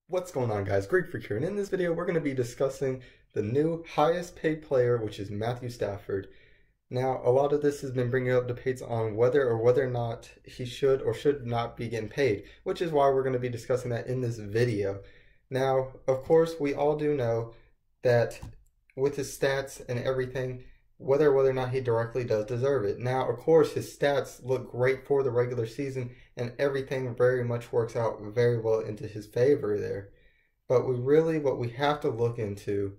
What's going on, guys? Greek Freak here, and in this video we're going to be discussing the new highest paid player, which is Matthew Stafford. Now, a lot of this has been bringing up debates on whether or not he should or should not be getting paid, which is why we're going to be discussing that in this video. Now, of course, we all do know that with his stats and everything, whether or not he directly does deserve it. Now, of course, his stats look great for the regular season, and everything very much works out very well into his favor there. But what we have to look into,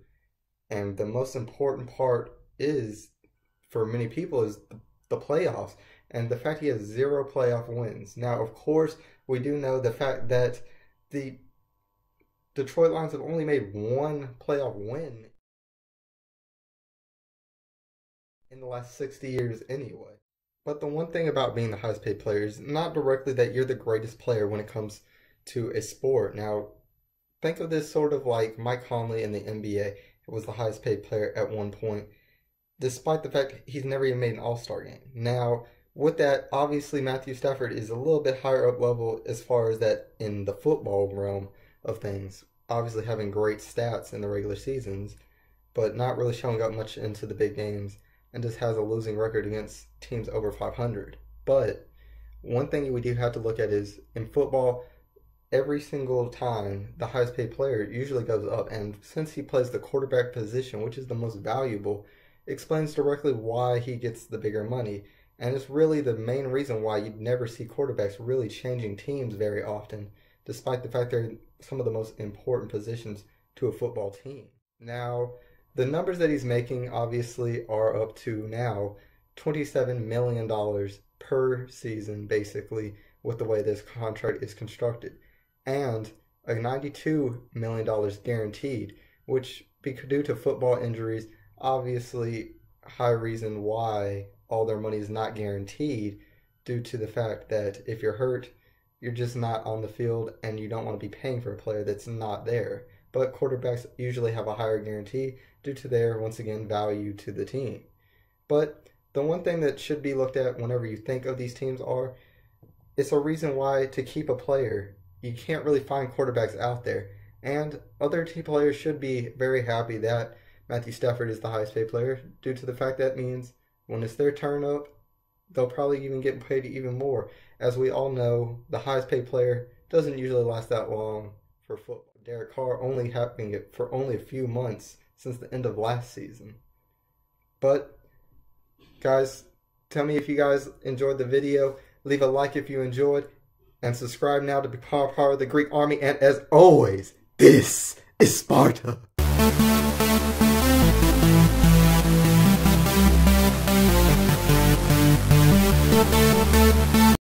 and the most important part is, for many people, is the playoffs, and the fact he has 0 playoff wins. Now, of course, we do know the fact that the Detroit Lions have only made 1 playoff win in the last 60 years anyway. But the one thing about being the highest paid player is not directly that you're the greatest player when it comes to a sport. Now, think of this sort of like Mike Conley in the NBA. It was the highest paid player at one point, despite the fact he's never even made an All-Star game. Now, with that, obviously Matthew Stafford is a little bit higher up level as far as that in the football realm of things. Obviously having great stats in the regular seasons, but not really showing up much into the big games, and just has a losing record against teams over 500. But one thing we do have to look at is, in football, every single time the highest paid player usually goes up, and since he plays the quarterback position, which is the most valuable, explains directly why he gets the bigger money. And it's really the main reason why you never see quarterbacks really changing teams very often, despite the fact they're some of the most important positions to a football team. Now, the numbers that he's making obviously are up to now $27 million per season, basically, with the way this contract is constructed. And a $92 million guaranteed, which, due to football injuries, obviously high reason why all their money is not guaranteed, due to the fact that if you're hurt, you're just not on the field and you don't want to be paying for a player that's not there. But quarterbacks usually have a higher guarantee due to their, once again, value to the team. But the one thing that should be looked at whenever you think of these teams it's a reason why to keep a player. You can't really find quarterbacks out there. And other team players should be very happy that Matthew Stafford is the highest paid player, due to the fact that means when it's their turn up, they'll probably even get paid even more. As we all know, the highest paid player doesn't usually last that long for football. Derek Carr only having it for only a few months since the end of last season. But, guys, tell me if you guys enjoyed the video. Leave a like if you enjoyed. And subscribe now to become part of the Greek army. And as always, this is Sparta.